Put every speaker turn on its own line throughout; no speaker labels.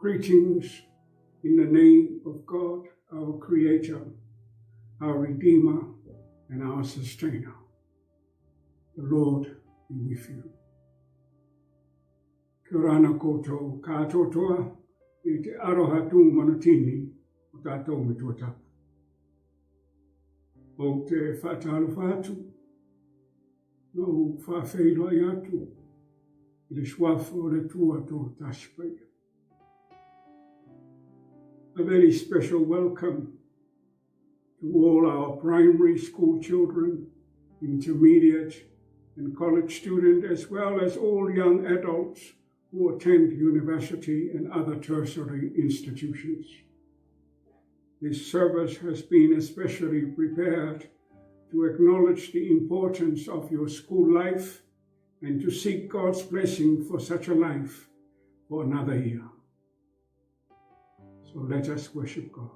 Greetings in the name of God, our Creator, our Redeemer, and our Sustainer. The Lord be with you. Kia ora ana koutou katoa e te aroha tū manutini o tātou me tuatapu. O te whaatalo whātu, no whawheiloa i atu, i le swafo le tua tō tāsipai. A very special welcome to all our primary school children, intermediate and college students, as well as all young adults who attend university and other tertiary institutions. This service has been especially prepared to acknowledge the importance of your school life and to seek God's blessing for such a life for another year. So let us worship God.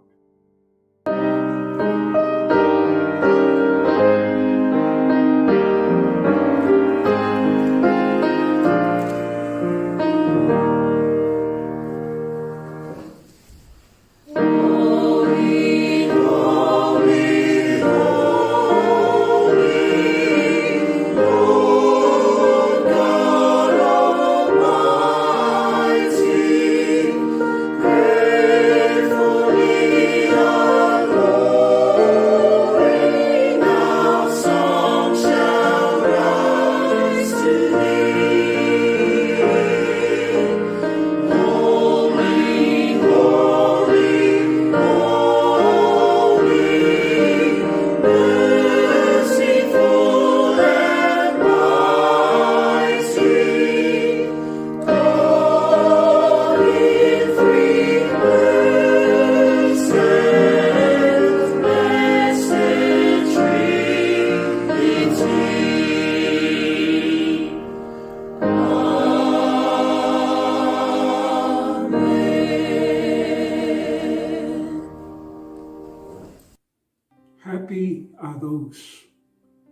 Happy are those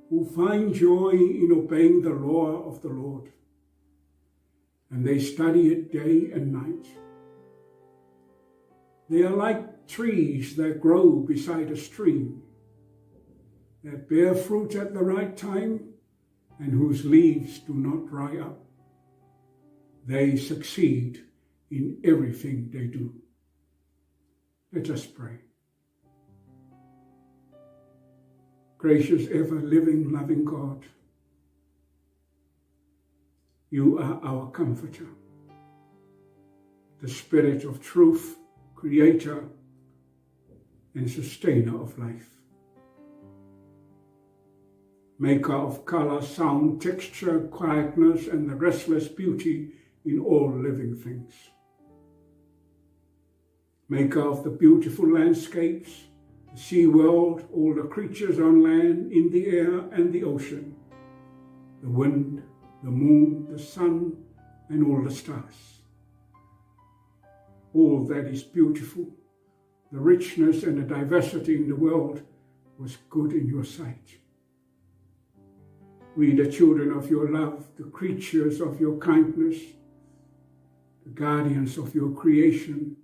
who find joy in obeying the law of the Lord, and they study it day and night. They are like trees that grow beside a stream, that bear fruit at the right time, and whose leaves do not dry up. They succeed in everything they do. Let us pray. Gracious, ever-living, loving God, you are our comforter, the Spirit of truth, creator and sustainer of life, maker of color, sound, texture, quietness, and the restless beauty in all living things, maker of the beautiful landscapes, the sea world, all the creatures on land, in the air and the ocean, the wind, the moon, the sun, and all the stars. All that is beautiful, the richness and the diversity in the world was good in your sight. We, the children of your love, the creatures of your kindness, the guardians of your creation,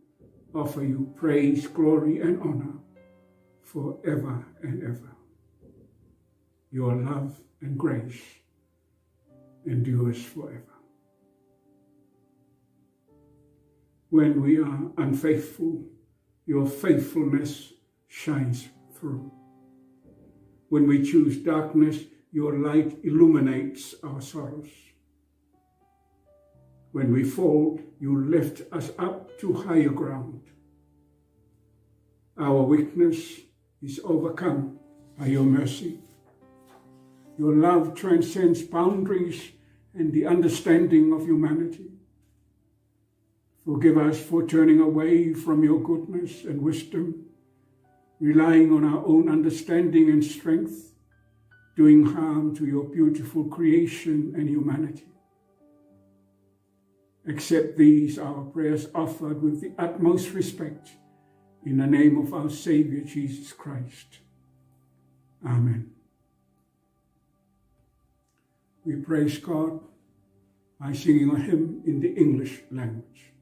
offer you praise, glory, and honor forever and ever. Your love and grace endures forever. When we are unfaithful, your faithfulness shines through. When we choose darkness, your light illuminates our sorrows. When we fall, you lift us up to higher ground. Our weakness is overcome by your mercy. Your love transcends boundaries and the understanding of humanity. Forgive us for turning away from your goodness and wisdom, relying on our own understanding and strength, doing harm to your beautiful creation and humanity. Accept these, our prayers offered with the utmost respect, in the name of our Savior, Jesus Christ. Amen. We praise God by singing a hymn in the English language.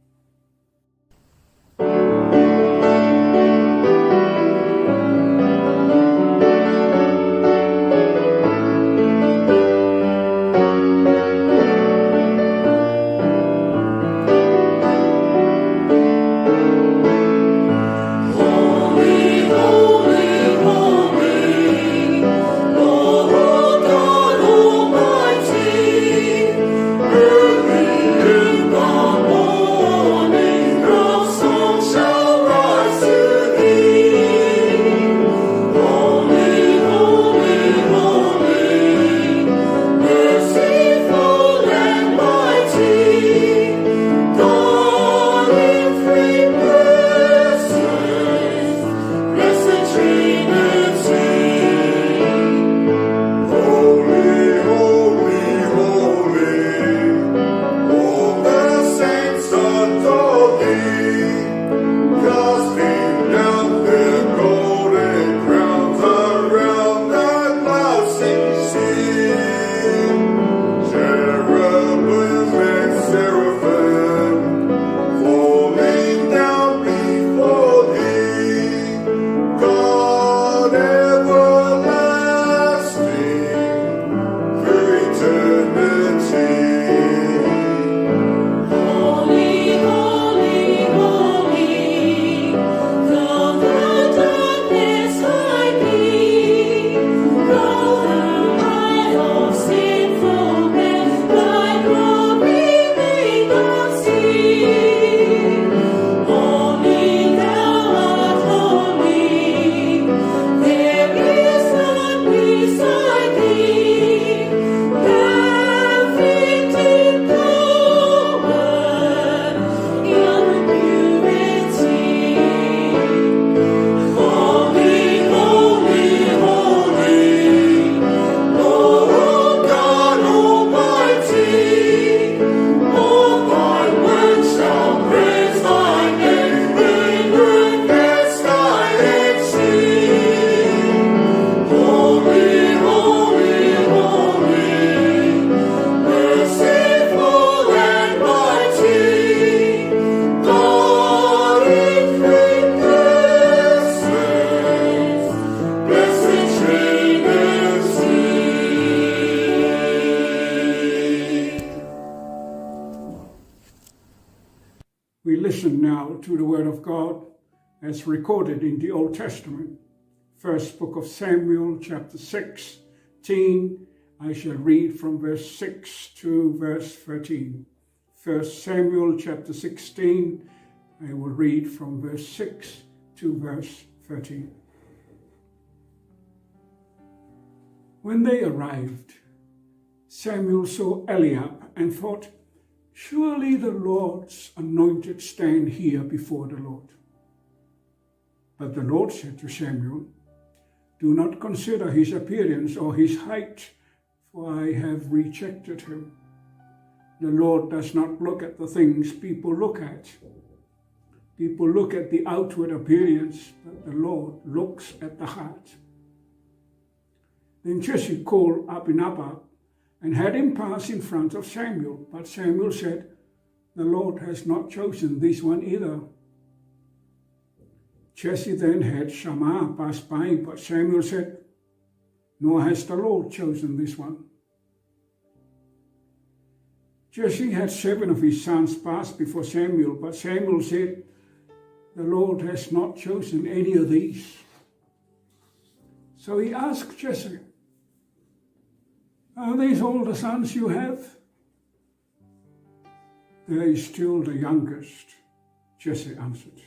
We listen now to the Word of God as recorded in the Old Testament. First book of Samuel, chapter 16. I shall read from verse 6 to verse 13. First Samuel, chapter 16. I will read from verse 6 to verse 13. When they arrived, Samuel saw Eliab and thought, "Surely the Lord's anointed stand here before the Lord." But the Lord said to Samuel, "Do not consider his appearance or his height, for I have rejected him. The Lord does not look at the things people look at. People look at the outward appearance, but the Lord looks at the heart." Then Jesse called Abinadab and had him pass in front of Samuel. But Samuel said, "The Lord has not chosen this one either." Jesse then had Shammah pass by, but Samuel said, "Nor has the Lord chosen this one." Jesse had 7 of his sons pass before Samuel, but Samuel said, "The Lord has not chosen any of these." So he asked Jesse, "Are these all the sons you have?" "There is still the youngest," Jesse answered.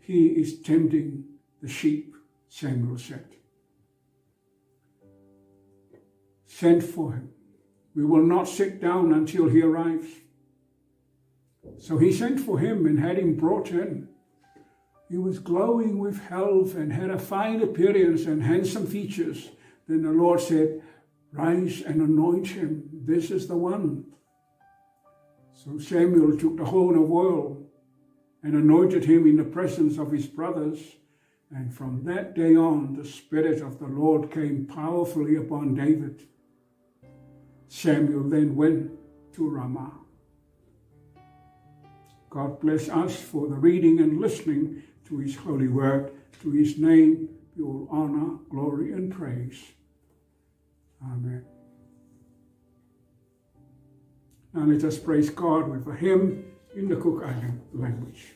"He is tending the sheep," Samuel said. "Send for him. We will not sit down until he arrives." So he sent for him and had him brought in. He was glowing with health and had a fine appearance and handsome features. Then the Lord said, "Rise and anoint him. This is the one." So Samuel took the horn of oil and anointed him in the presence of his brothers. And from that day on, the Spirit of the Lord came powerfully upon David. Samuel then went to Ramah. God bless us for the reading and listening to his holy word. To his name be all honor, glory, and praise. Amen. Now let us praise God with a hymn in the Cook Island language.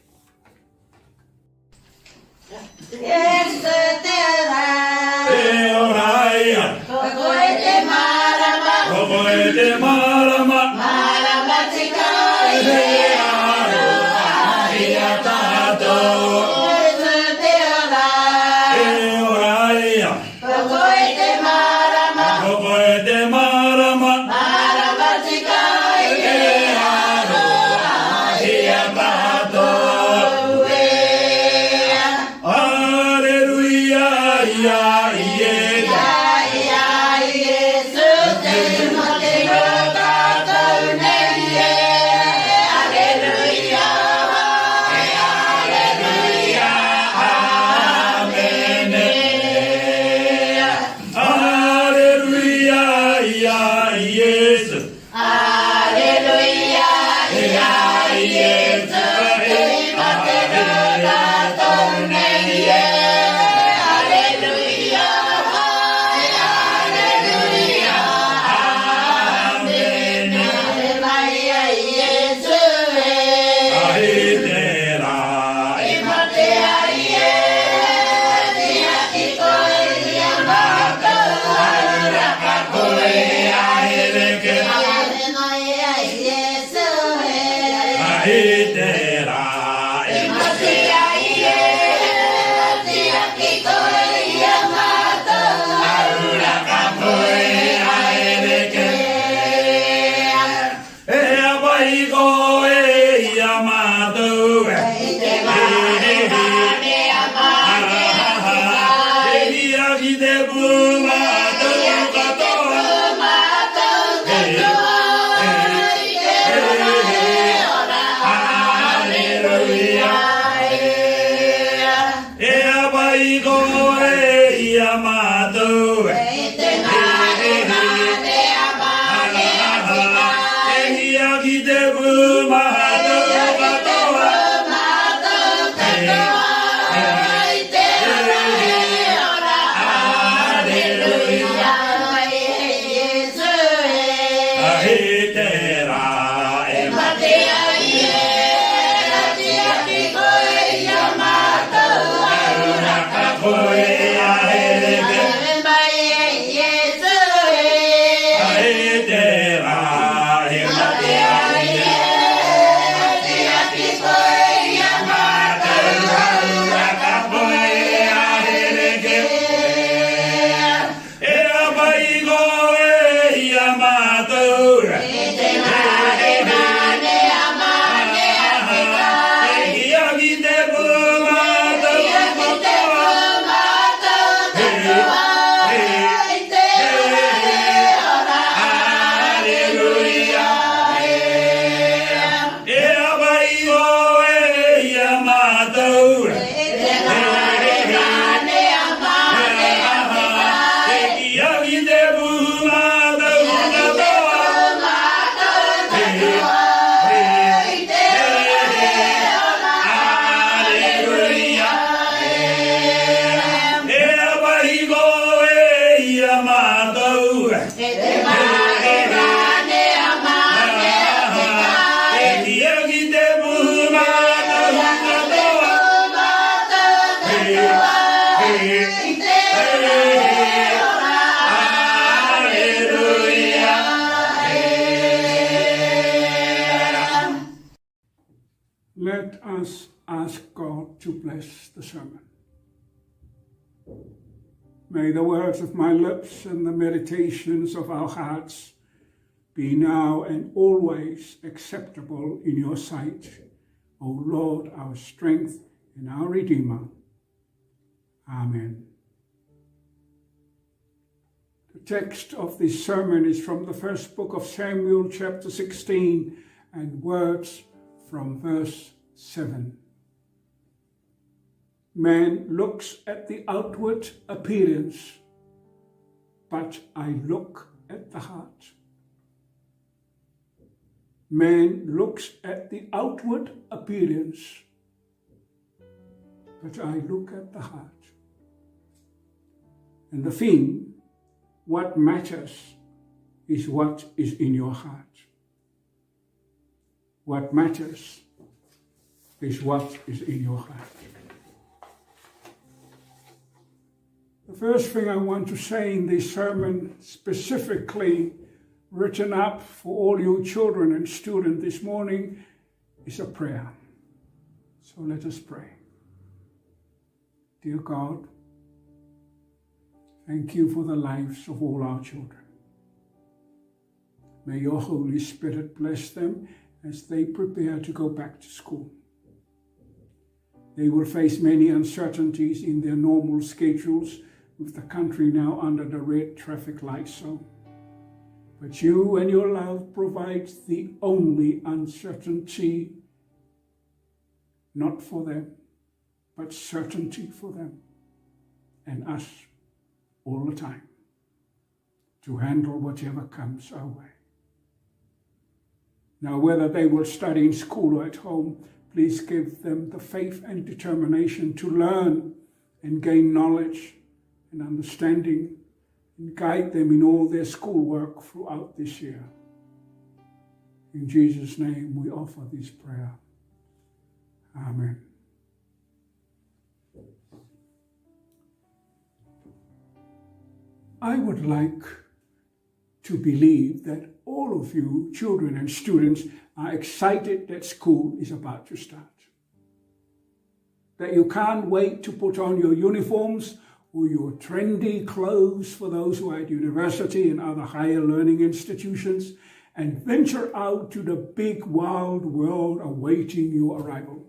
Let us ask God to bless the sermon. May the words of my lips and the meditations of our hearts be now and always acceptable in your sight, O Lord, our strength and our Redeemer. Amen. The text of this sermon is from the first book of Samuel, chapter 16, and words from verse 7. Man looks at the outward appearance, but I look at the heart. Man looks at the outward appearance, but I look at the heart. And the theme, what matters, is what is in your heart. What matters is what is in your heart. The first thing I want to say in this sermon, specifically written up for all you children and students this morning, is a prayer. So let us pray. Dear God, thank you for the lives of all our children. May your Holy Spirit bless them as they prepare to go back to school. They will face many uncertainties in their normal schedules, with the country now under the red traffic light zone. But you and your love provides the only uncertainty, not for them, but certainty for them and us all the time, to handle whatever comes our way. Now, whether they will study in school or at home, please give them the faith and determination to learn and gain knowledge and understanding, and guide them in all their schoolwork throughout this year. In Jesus' name we offer this prayer. Amen. I would like to believe that all of you, children and students, are excited that school is about to start. That you can't wait to put on your uniforms or your trendy clothes for those who are at university and other higher learning institutions and venture out to the big wild world awaiting your arrival.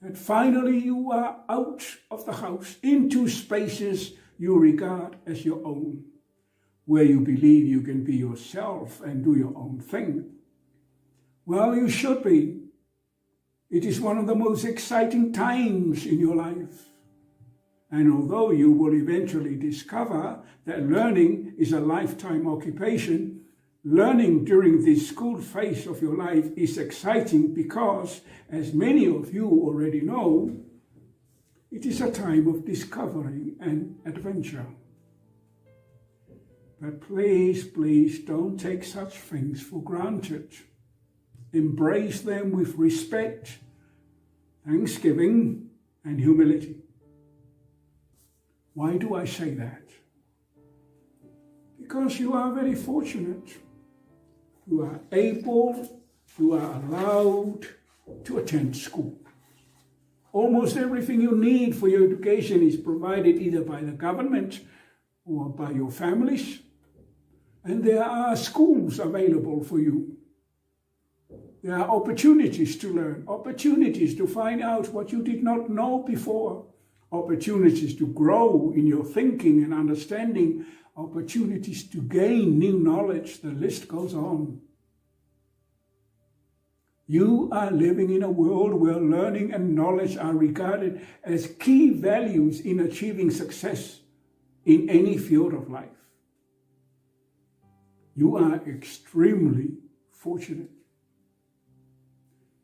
That finally you are out of the house into spaces you regard as your own, where you believe you can be yourself and do your own thing. Well, you should be. It is one of the most exciting times in your life. And although you will eventually discover that learning is a lifetime occupation, learning during this school phase of your life is exciting because, as many of you already know, it is a time of discovery and adventure. But please don't take such things for granted. Embrace them with respect, thanksgiving, and humility. Why do I say that? Because you are very fortunate. You are able, you are allowed to attend school. Almost everything you need for your education is provided either by the government or by your families. And there are schools available for you. There are opportunities to learn, opportunities to find out what you did not know before, opportunities to grow in your thinking and understanding, opportunities to gain new knowledge. The list goes on. You are living in a world where learning and knowledge are regarded as key values in achieving success in any field of life. You are extremely fortunate.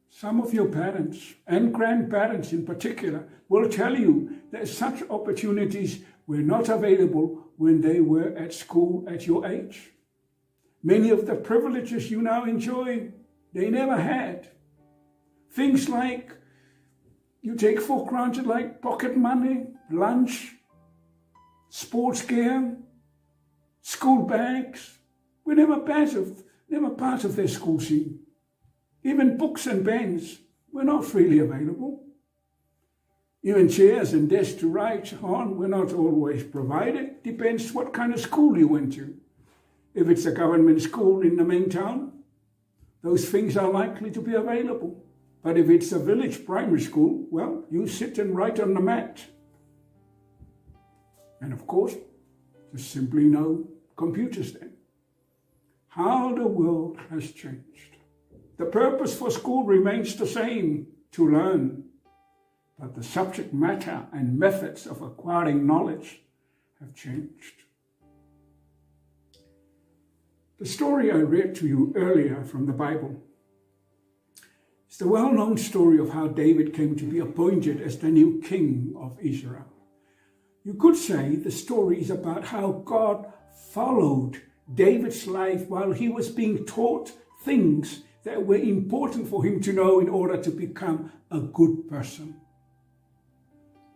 Some of your parents and grandparents in particular will tell you that such opportunities were not available when they were at school at your age. Many of the privileges you now enjoy, they never had. Things like you take for granted, like pocket money, lunch, sports gear, school bags, were never part of their school scene. Even books and pens were not freely available. Even chairs and desks to write on were not always provided. Depends what kind of school you went to. If it's a government school in the main town, those things are likely to be available. But if it's a village primary school, well, you sit and write on the mat. And of course, there's simply no computers then. How the world has changed. The purpose for school remains the same, to learn. But the subject matter and methods of acquiring knowledge have changed. The story I read to you earlier from the Bible is the well-known story of how David came to be appointed as the new king of Israel. You could say the story is about how God followed David's life while he was being taught things that were important for him to know in order to become a good person.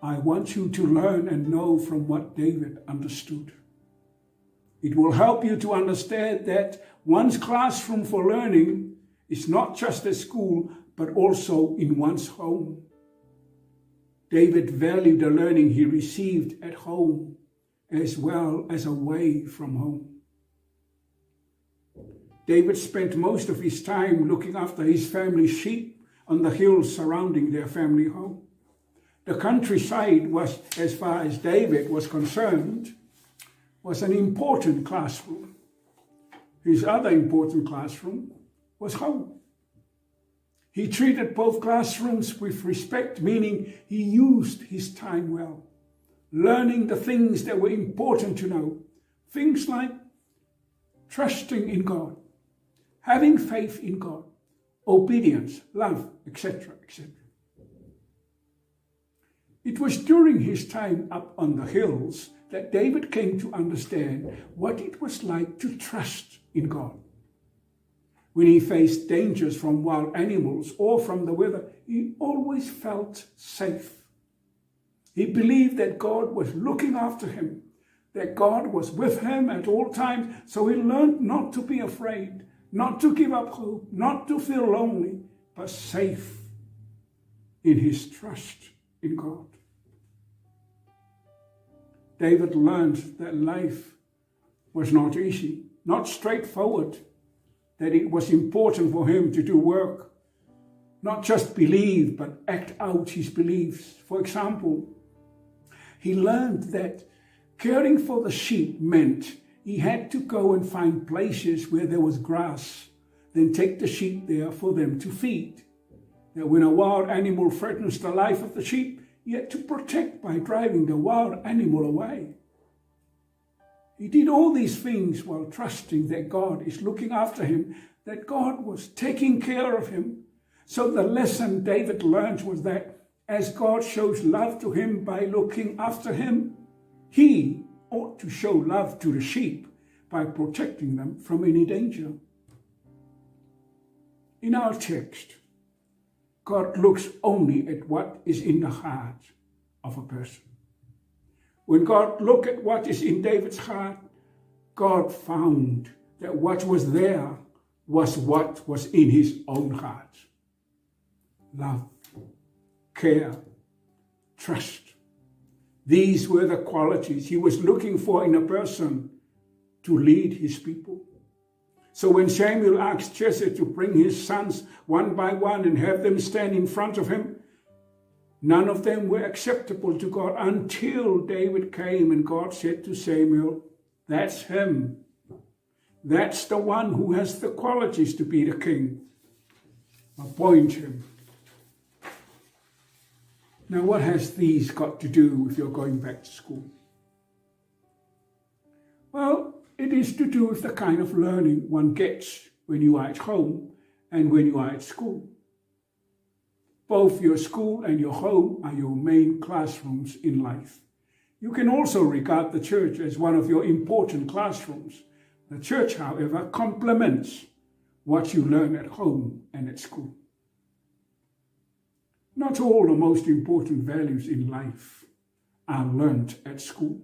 I want you to learn and know from what David understood. It will help you to understand that one's classroom for learning is not just at school, but also in one's home. David valued the learning he received at home as well as away from home. David spent most of his time looking after his family's sheep on the hills surrounding their family home. The countryside was, as far as David was concerned, was an important classroom. His other important classroom was home. He treated both classrooms with respect, meaning he used his time well, learning the things that were important to know. Things like trusting in God, having faith in God, obedience, love, etc., etc. It was during his time up on the hills that David came to understand what it was like to trust in God. When he faced dangers from wild animals or from the weather, he always felt safe. He believed that God was looking after him, that God was with him at all times, so he learned not to be afraid, not to give up hope, not to feel lonely, but safe in his trust in God. David learned that life was not easy, not straightforward, that it was important for him to do work, not just believe, but act out his beliefs. For example, he learned that caring for the sheep meant he had to go and find places where there was grass, then take the sheep there for them to feed. That when a wild animal threatens the life of the sheep, he had to protect by driving the wild animal away. He did all these things while trusting that God is looking after him, that God was taking care of him. So the lesson David learned was that as God shows love to him by looking after him, he ought to show love to the sheep by protecting them from any danger. In our text, God looks only at what is in the heart of a person. When God looked at what is in David's heart, God found that what was there was what was in his own heart. Love, care, trust. These were the qualities he was looking for in a person to lead his people. So when Samuel asked Jesse to bring his sons one by one and have them stand in front of him, none of them were acceptable to God until David came and God said to Samuel, "That's him. That's the one who has the qualities to be the king. Appoint him." Now, what has these got to do with your going back to school? Well, it is to do with the kind of learning one gets when you are at home and when you are at school. Both your school and your home are your main classrooms in life. You can also regard the church as one of your important classrooms. The church, however, complements what you learn at home and at school. Not all the most important values in life are learned at school.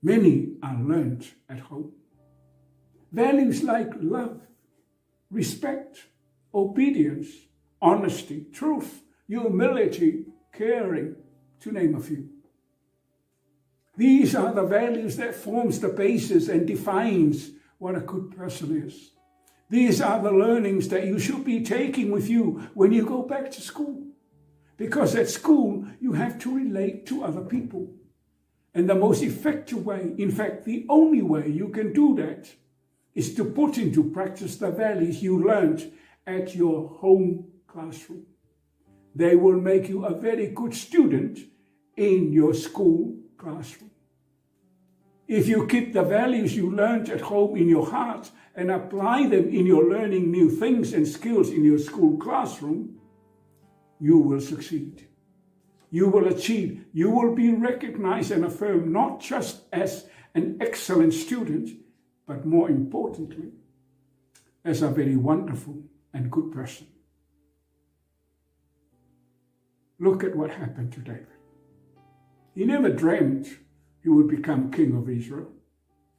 Many are learned at home. Values like love, respect, obedience, honesty, truth, humility, caring, to name a few. These are the values that forms the basis and defines what a good person is. These are the learnings that you should be taking with you when you go back to school. Because at school, you have to relate to other people. And the most effective way, in fact, the only way you can do that, is to put into practice the values you learned at your home classroom. They will make you a very good student in your school classroom. If you keep the values you learned at home in your heart and apply them in your learning new things and skills in your school classroom, you will succeed. You will achieve. You will be recognized and affirmed not just as an excellent student, but more importantly, as a very wonderful and good person. Look at what happened to David. He never dreamed he would become king of Israel.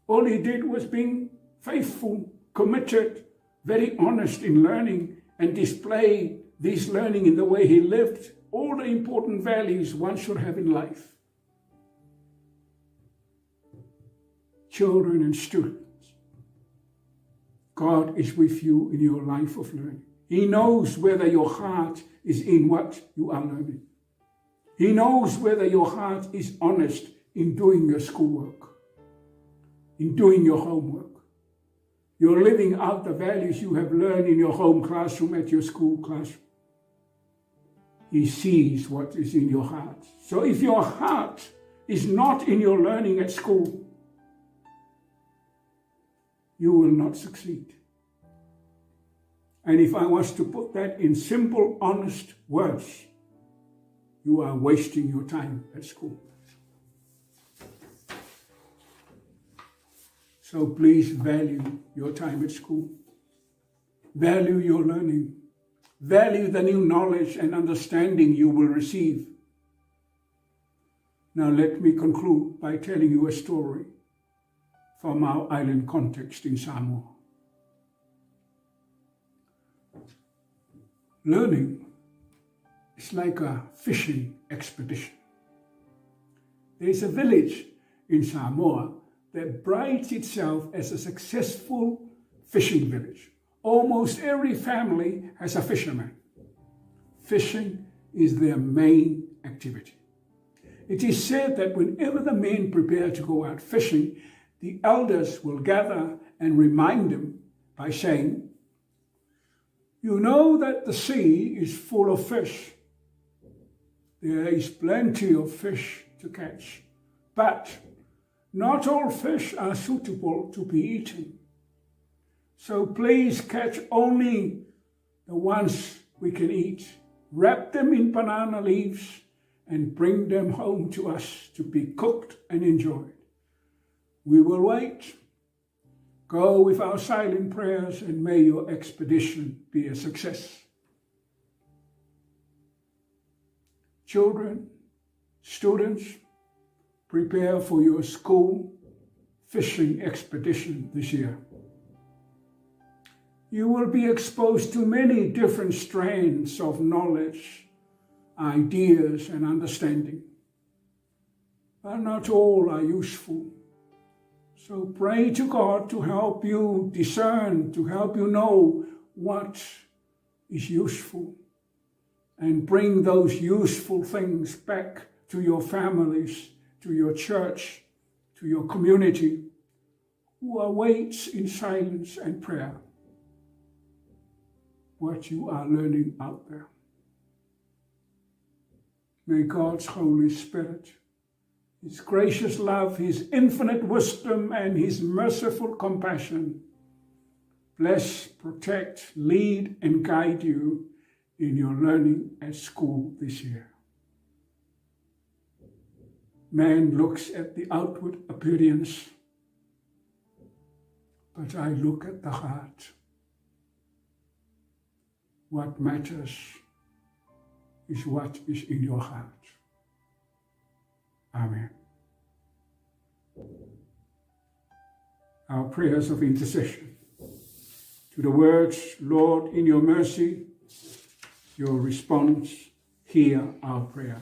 All he did was being faithful, committed, very honest in learning, and display this learning in the way he lived, all the important values one should have in life. Children and students, God is with you in your life of learning. He knows whether your heart is in what you are learning. He knows whether your heart is honest in doing your schoolwork, in doing your homework. You're living out the values you have learned in your home classroom, at your school classroom. He sees what is in your heart. So if your heart is not in your learning at school, you will not succeed. And if I was to put that in simple, honest words, you are wasting your time at school. So please value your time at school. Value your learning. Value the new knowledge and understanding you will receive. Now let me conclude by telling you a story from our island context in Samoa. Learning is like a fishing expedition. There is a village in Samoa that prides itself as a successful fishing village. Almost every family has a fisherman. Fishing is their main activity. It is said that whenever the men prepare to go out fishing, the elders will gather and remind them by saying, "You know that the sea is full of fish. There is plenty of fish to catch, but not all fish are suitable to be eaten. So please catch only the ones we can eat. Wrap them in banana leaves and bring them home to us to be cooked and enjoyed. We will wait. Go with our silent prayers, and may your expedition be a success." Children, students, prepare for your school fishing expedition this year. You will be exposed to many different strands of knowledge, ideas, and understanding, but not all are useful. So pray to God to help you discern, to help you know what is useful, and bring those useful things back to your families, to your church, to your community, who awaits in silence and prayer what you are learning out there. May God's Holy Spirit, His gracious love, His infinite wisdom, and His merciful compassion bless, protect, lead, and guide you in your learning at school this year. Man looks at the outward appearance, but I look at the heart. What matters is what is in your heart. Amen. Our prayers of intercession. To the words, "Lord, in your mercy, your response, hear our prayer.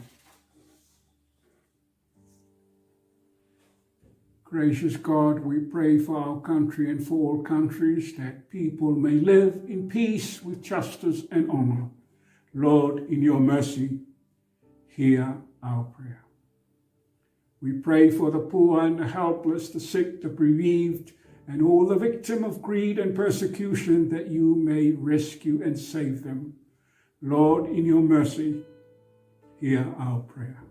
Gracious God, we pray for our country and for all countries, that people may live in peace with justice and honor. Lord, in your mercy, hear our prayer. We pray for the poor and the helpless, the sick, the bereaved, and all the victims of greed and persecution, that you may rescue and save them. Lord, in your mercy, hear our prayer.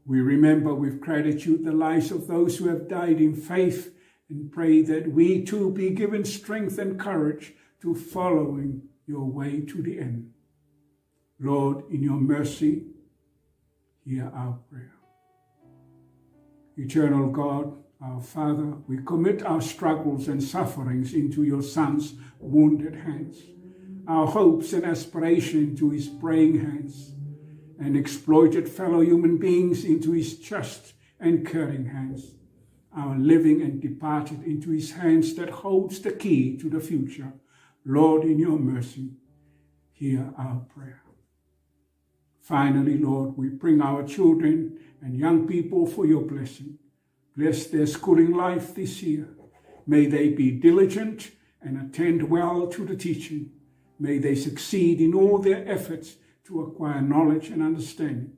We remember with gratitude the lives of those who have died in faith, and pray that we too be given strength and courage to following your way to the end. Lord, in your mercy, hear our prayer. Eternal God, our Father, we commit our struggles and sufferings into your Son's wounded hands, our hopes and aspirations into his praying hands, and exploited fellow human beings into his just and caring hands, our living and departed into his hands that holds the key to the future. Lord, in your mercy, hear our prayer. Finally, Lord, we bring our children and young people for your blessing. Bless their schooling life this year. May they be diligent and attend well to the teaching. May they succeed in all their efforts to acquire knowledge and understanding.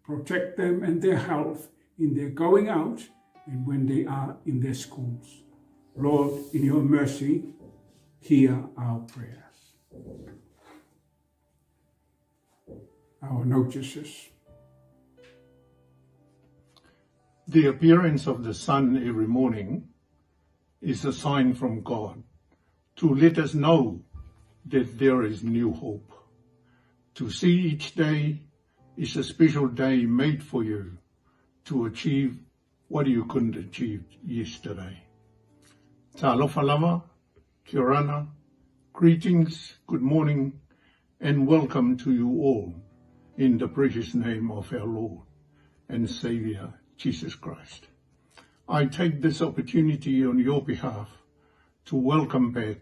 Protect them and their health in their going out and when they are in their schools. Lord, in your mercy, hear our prayers. Our notices.
The appearance of the sun every morning is a sign from God to let us know that there is new hope. To see each day is a special day made for you to achieve what you couldn't achieve yesterday. Talofa lava, kia orana, greetings, good morning, and welcome to you all in the precious name of our Lord and Saviour, Jesus Christ. I take this opportunity on your behalf to welcome back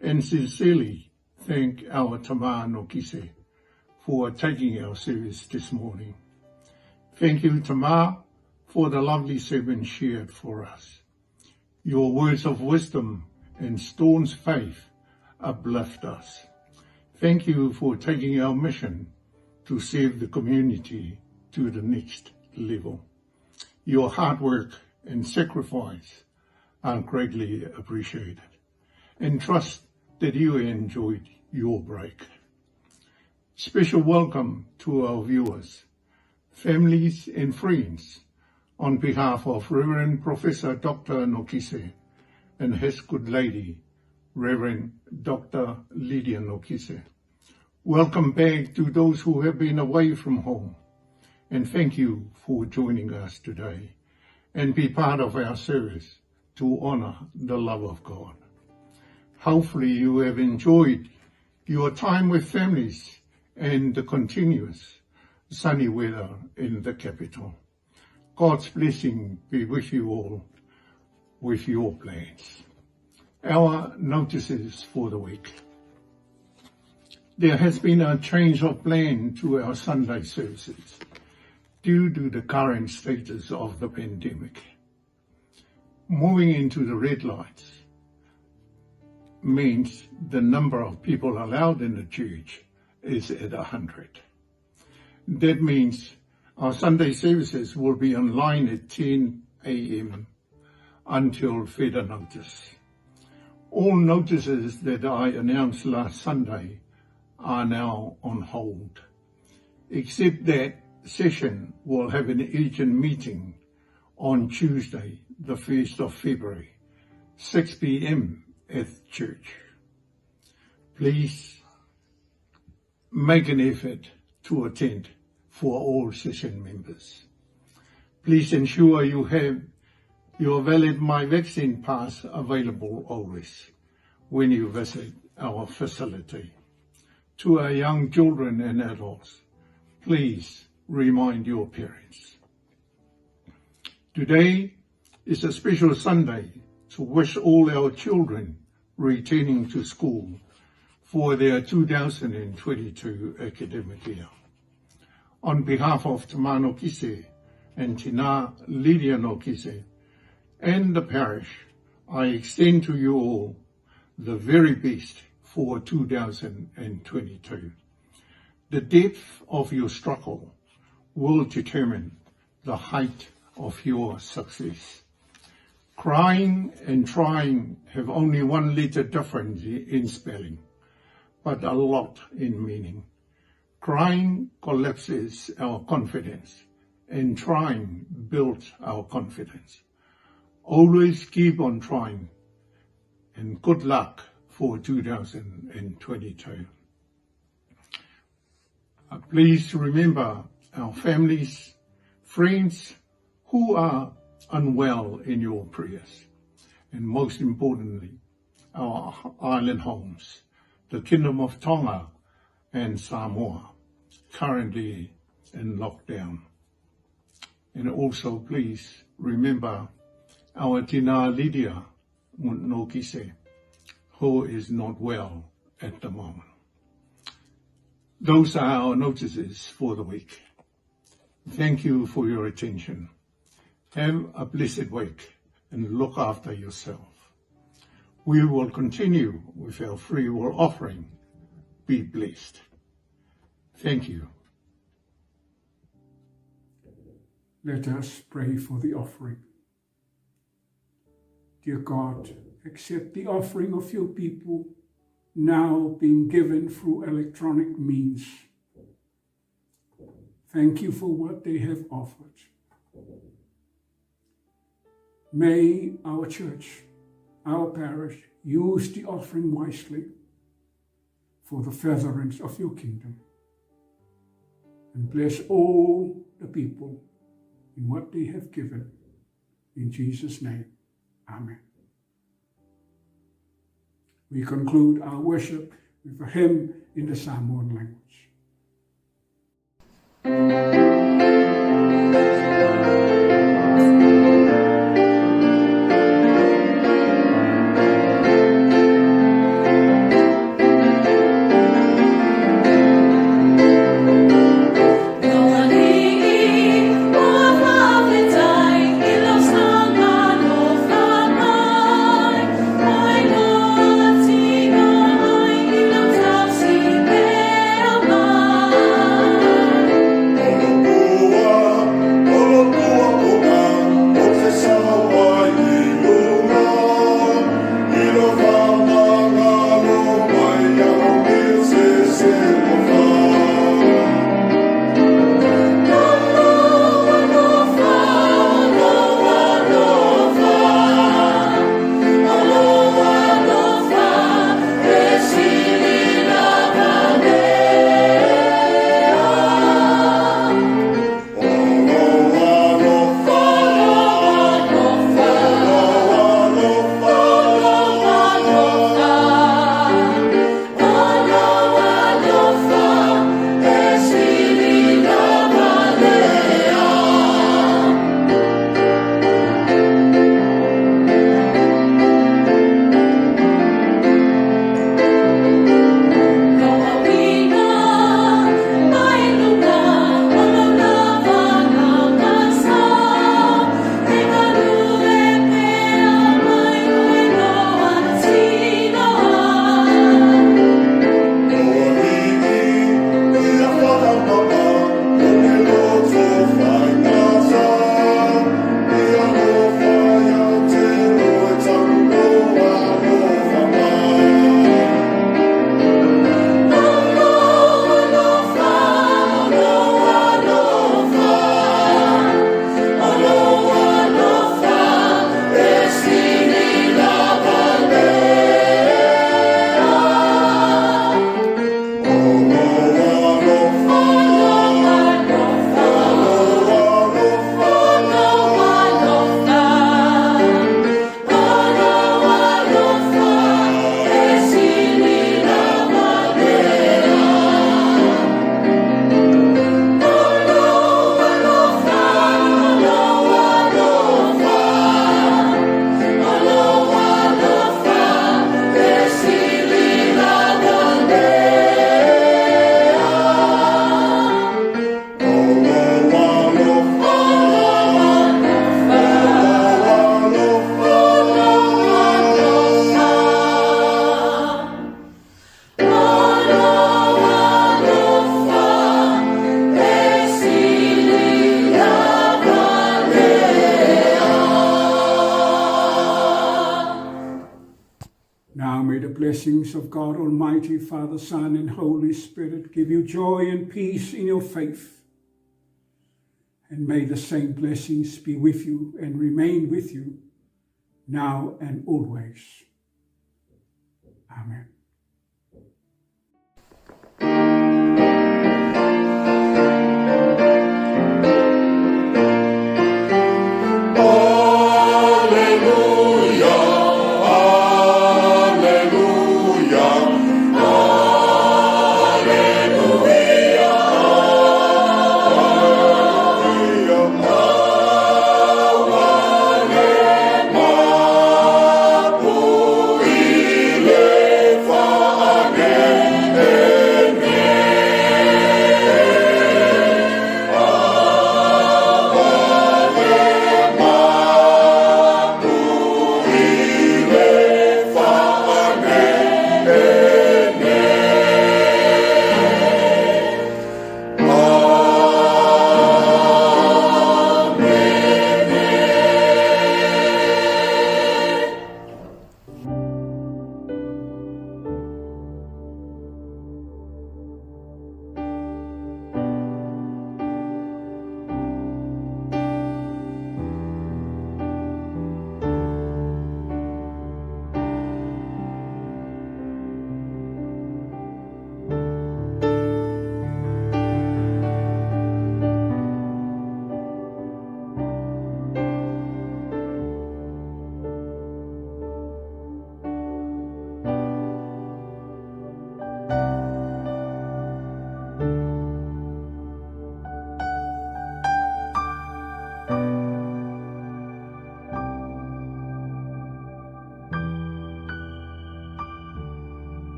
and sincerely thank our Tama Nokise for taking our service this morning. Thank you, Tama, for the lovely sermon shared for us. Your words of wisdom and staunch faith uplift us. Thank you for taking our mission to save the community to the next level. Your hard work and sacrifice are greatly appreciated, and trust that you enjoyed your break. Special welcome to our viewers, families and friends on behalf of Reverend Professor Dr. Nokise and his good lady, Reverend Dr. Lydia Nokise. Welcome back to those who have been away from home, and thank you for joining us today and be part of our service to honor the love of God. Hopefully you have enjoyed your time with families and the continuous sunny weather in the capital. God's blessing be with you all with your plans. Our notices for the week. There has been a change of plan to our Sunday services due to the current status of the pandemic. Moving into the red lights means the number of people allowed in the church is at 100. That means our Sunday services will be online at 10 a.m. until further notice. All notices that I announced last Sunday are now on hold, except that session will have an urgent meeting on Tuesday, the 1st of February, 6 p.m. at church. Please make an effort to attend for all session members. Please ensure you have your valid My Vaccine Pass available always when you visit our facility. To our young children and adults, please remind your parents. Today is a special Sunday to wish all our children returning to school for their 2022 academic year. On behalf of Tama Nokise and Tina Lydia Nokise and the parish, I extend to you all the very best for 2022. The depth of your struggle will determine the height of your success. Crying and trying have only one letter difference in spelling, but a lot in meaning. Crying collapses our confidence, and trying builds our confidence. Always keep on trying, and good luck for 2022. Please remember our families, friends who are unwell in your prayers, and most importantly, our island homes, the Kingdom of Tonga and Samoa, currently in lockdown. And also please remember our Tina Lydia Nokise, who is not well at the moment. Those are our notices for the week. Thank you for your attention. Have a blessed week and look after yourself. We will continue with our free will offering. Be blessed. Thank you.
Let us pray for the offering. Dear God, accept the offering of your people now being given through electronic means. Thank you for what they have offered. May our church, our parish, use the offering wisely for the furtherance of your kingdom. And bless all the people in what they have given. In Jesus' name, amen. We conclude our worship with a hymn in the Samoan language. blessings of God Almighty, Father, Son, and Holy Spirit give you joy and peace in your faith. And may the same blessings be with you and remain with you now and always. Amen.